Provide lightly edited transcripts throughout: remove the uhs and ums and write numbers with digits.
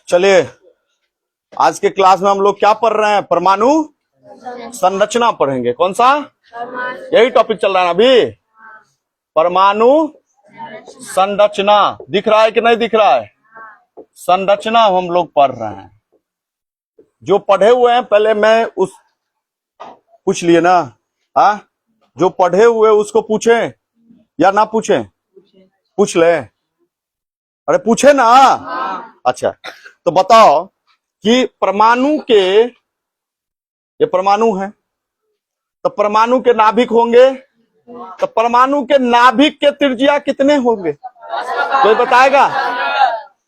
चलिए, आज के क्लास में हम लोग क्या पढ़ रहे हैं? परमाणु संरचना पढ़ेंगे। कौन सा? यही टॉपिक चल रहा है अभी। परमाणु संरचना दिख रहा है कि नहीं दिख रहा है? संरचना हम लोग पढ़ रहे हैं। जो पढ़े हुए हैं पहले मैं उस पूछ लिए ना। जो पढ़े हुए उसको पूछें या ना पूछें? पूछ ले। अरे पूछे ना। अच्छा, तो बताओ कि परमाणु के, ये परमाणु है तो परमाणु के नाभिक होंगे, तो परमाणु के नाभिक के त्रिज्या कितने होंगे? कोई बताएगा?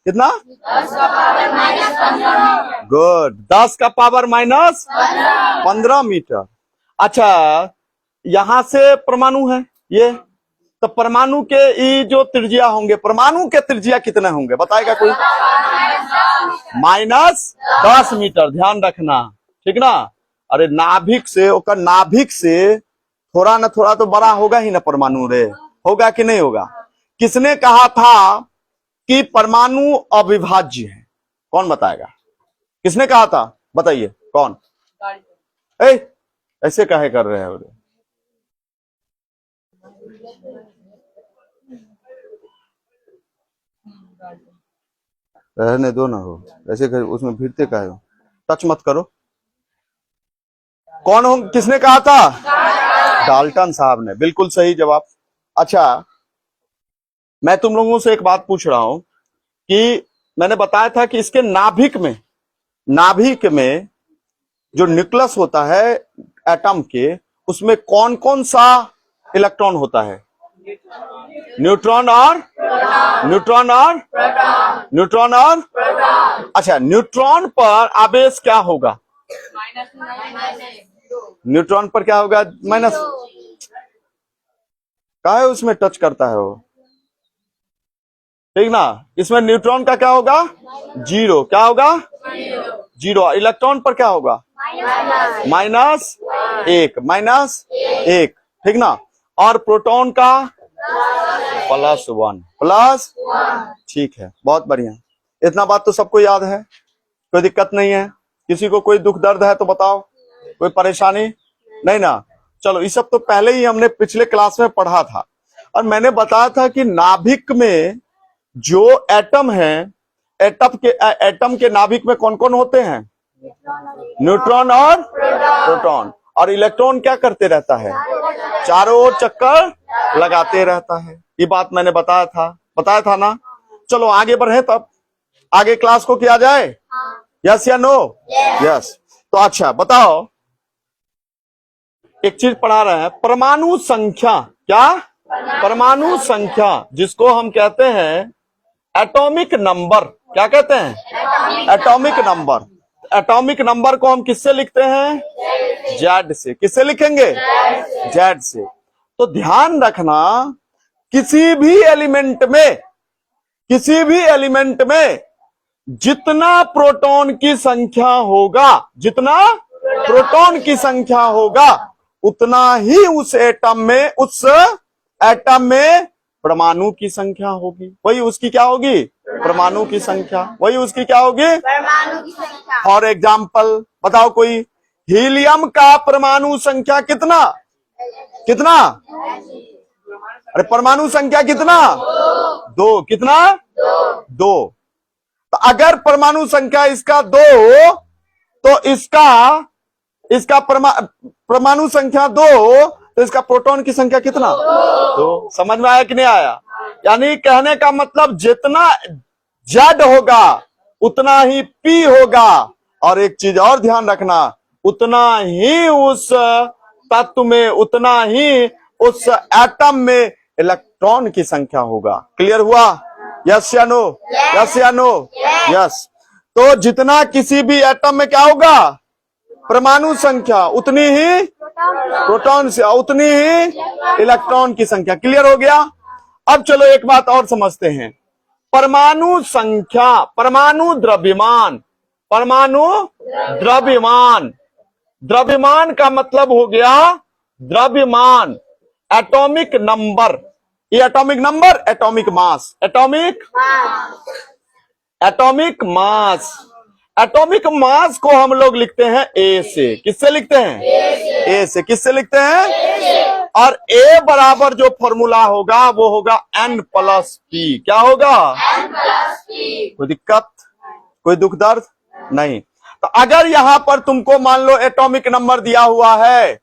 कितना? 10⁻⁻15। गुड, 10 का पावर माइनस 15 मीटर। अच्छा, यहां से परमाणु है ये, तो परमाणु के ये जो त्रिज्या होंगे, परमाणु के त्रिज्या कितने होंगे बताएगा कोई? -10 मीटर। ध्यान रखना, ठीक ना। अरे नाभिक से, ओकर नाभिक से थोड़ा ना थोड़ा तो बड़ा होगा ही ना परमाणु रे, होगा कि नहीं होगा? किसने कहा था कि परमाणु अविभाज्य है? कौन बताएगा? किसने कहा था? बताइए कौन? ऐसे काहे कर रहे हैं? रहने दो ना, हो ऐसे उसमें भिड़ते काहे हो? टच मत करो। कौन हो? किसने कहा था? डाल्टन साहब ने। बिल्कुल सही जवाब। अच्छा, मैं तुम लोगों से एक बात पूछ रहा हूं कि मैंने बताया था कि इसके नाभिक में जो न्यूक्लियस होता है एटम के, उसमें कौन कौन सा इलेक्ट्रॉन होता है? न्यूट्रॉन और अच्छा, न्यूट्रॉन पर आवेश क्या होगा? न्यूट्रॉन पर क्या होगा? माइनस। क्या है उसमें टच करता है वो, ठीक ना। इसमें न्यूट्रॉन का क्या होगा? 0। क्या होगा? 0। इलेक्ट्रॉन पर क्या होगा? -1, ठीक ना। और प्रोटॉन का +1। ठीक है, बहुत बढ़िया। इतना बात तो सबको याद है, कोई दिक्कत नहीं है। किसी को कोई दुख दर्द है तो बताओ, कोई परेशानी नहीं ना? चलो, ये सब तो पहले ही हमने पिछले क्लास में पढ़ा था, और मैंने बताया था कि नाभिक में जो एटम है, एटम के नाभिक में कौन कौन होते हैं? न्यूट्रॉन और प्रोटॉन। और इलेक्ट्रॉन क्या करते रहता है? चारों ओर चक्कर लगाते रहता है। ये बात मैंने बताया था ना। चलो आगे बढ़े, तब आगे क्लास को किया जाए। यस या नो? यस। तो अच्छा बताओ, एक चीज पढ़ा रहे हैं, परमाणु संख्या। क्या? परमाणु संख्या, जिसको हम कहते हैं एटॉमिक नंबर। क्या कहते हैं? Atomic number. एटॉमिक नंबर को हम किससे लिखते हैं? Z से। किससे लिखेंगे? Z से। तो ध्यान रखना, किसी भी एलिमेंट में जितना प्रोटॉन की संख्या होगा, उतना ही उस एटम में परमाणु की संख्या होगी। वही उसकी क्या होगी? परमाणु की संख्या। वही उसकी क्या होगी? परमाणु की संख्या। फॉर एग्जाम्पल बताओ कोई, हीलियम का परमाणु संख्या कितना? अरे परमाणु संख्या कितना? 2। कितना? 2। तो अगर परमाणु संख्या इसका 2 हो, तो इसका परमाणु संख्या 2, तो इसका प्रोटॉन की संख्या कितना? 2। समझ में आया कि नहीं आया? यानी कहने का मतलब, जितना Z होगा उतना ही P होगा। और एक चीज और ध्यान रखना, उतना ही उस तत्व में, उतना ही उस एटम में इलेक्ट्रॉन की संख्या होगा। क्लियर हुआ? यस या नो? यस या नो? यस। तो जितना किसी भी एटम में क्या होगा? परमाणु संख्या, उतनी ही प्रोटॉन से, उतनी ही इलेक्ट्रॉन की संख्या। क्लियर हो गया? अब चलो एक बात और समझते हैं। परमाणु संख्या, परमाणु द्रव्यमान का मतलब हो गया द्रव्यमान, एटॉमिक नंबर। ये atomic number, atomic mass, atomic mass. Atomic mass को हम लोग लिखते हैं ए से। किससे लिखते हैं? ए से। किससे लिखते हैं? और ए बराबर जो फॉर्मूला होगा वो होगा N+P। क्या होगा? N+P। कोई दिक्कत, कोई दुख दर्द नहीं। तो अगर यहां पर तुमको मान लो एटॉमिक नंबर दिया हुआ है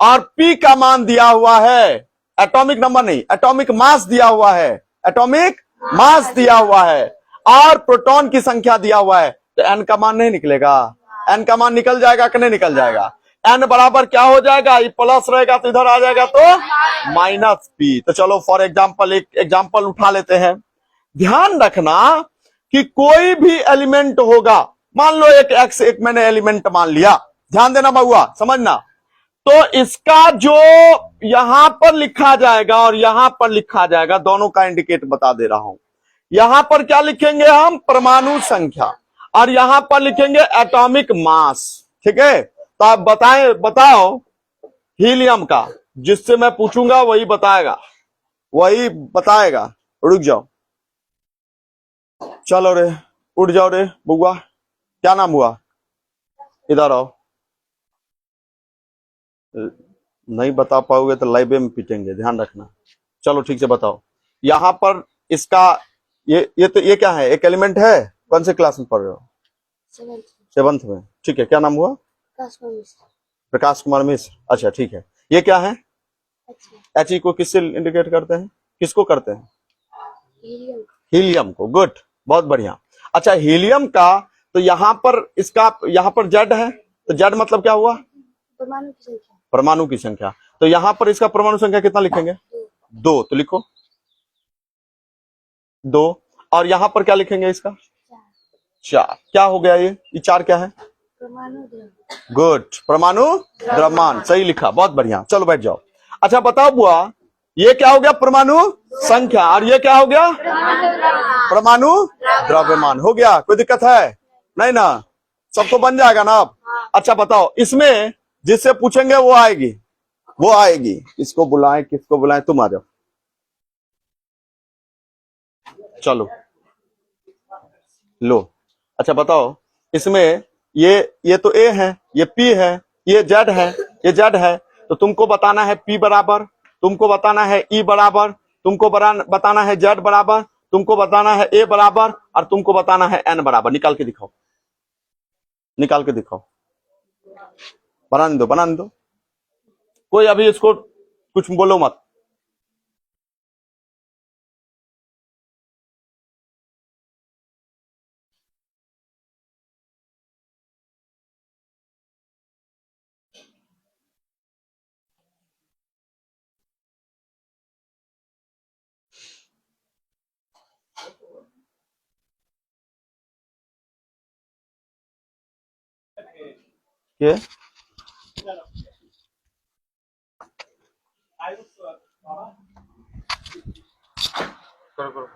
और P का मान दिया हुआ है, एटॉमिक नंबर नहीं, एटॉमिक मास दिया हुआ है, एटॉमिक मास दिया हुआ है और प्रोटॉन की संख्या दिया हुआ है, तो N का मान नहीं निकलेगा? N का मान निकल जाएगा कि नहीं निकल जाएगा? N बराबर क्या हो जाएगा? ये प्लस रहेगा तो इधर आ जाएगा तो -P। तो चलो फॉर एग्जांपल एक एग्जांपल उठा लेते हैं। ध्यान रखना कि कोई भी एलिमेंट होगा, मान लो एक X एक मैंने एलिमेंट मान लिया, ध्यान देना बहुआ, समझना। तो इसका जो यहां पर लिखा जाएगा और यहां पर लिखा जाएगा, दोनों का इंडिकेट बता दे रहा हूं। यहां पर क्या लिखेंगे हम? परमाणु संख्या, और यहां पर लिखेंगे एटॉमिक मास। ठीक है, तो आप बताओ हीलियम का, जिससे मैं पूछूंगा वही बताएगा, वही बताएगा। रुक जाओ, चलो रे, उठ जाओ रे बुआ, क्या नाम हुआ? इधर आओ। नहीं बता पाओगे तो लाइब्रेरी में पीटेंगे, ध्यान रखना। चलो ठीक से बताओ। यहां पर इसका ये क्या है? एक एलिमेंट है। कौन से क्लास में पढ़ रहे हो? 7th में। ठीक है, क्या नाम हुआ? प्रकाश कुमार मिश्र। अच्छा ठीक है। ये क्या है? He को किससे इंडिकेट करते हैं? किसको करते हैं? हीलियम को। गुड, बहुत बढ़िया। अच्छा, हीलियम का तो यहां पर इसका यहां पर Z है, तो Z मतलब क्या हुआ? परमाणु की संख्या। परमाणु की संख्या। तो यहां पर इसका परमाणु संख्या कितना लिखेंगे? 2। तो लिखो 2। और यहां पर क्या लिखेंगे इसका? 4। क्या हो गया ये 4 क्या है? परमाणु द्रव्यमान। गुड, परमाणु द्रव्यमान, सही लिखा, बहुत बढ़िया। चलो बैठ जाओ। अच्छा बताओ बुआ, ये क्या हो गया? परमाणु संख्या। और ये क्या हो गया? परमाणु द्रव्यमान। हो गया? कोई दिक्कत है? नहीं ना? सबको बन जाएगा ना अब? अच्छा बताओ, इसमें जिससे पूछेंगे वो आएगी, वो आएगी। किसको बुलाएं, किसको बुलाएं? तुम आ जाओ, चलो लो। अच्छा बताओ, इसमें ये तो A है, ये P है, ये Z है, ये Z है। तो तुमको बताना है P बराबर, तुमको बताना है E बराबर, तुमको बताना है Z बराबर, तुमको बताना है A बराबर, और तुमको बताना है N बराबर। निकाल के दिखाओ, निकाल के दिखाओ। बनाने दो, बनाने दो। कोई अभी इसको कुछ बोलो मत। ये करो।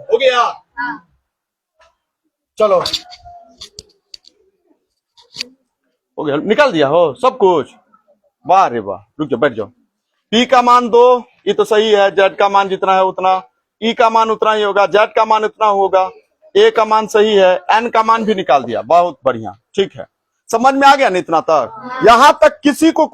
हो गया? चलो हो गया, निकाल दिया हो सब कुछ। वाह रे वाह, रुक जाओ, बैठ जाओ। P का मान 2, ये तो सही है। Z का मान जितना है उतना, E का मान उतना ही होगा, Z का मान उतना होगा, A का मान सही है, N का मान भी निकाल दिया, बहुत बढ़िया। ठीक है, समझ में आ गया ना इतना तक? यहां तक किसी को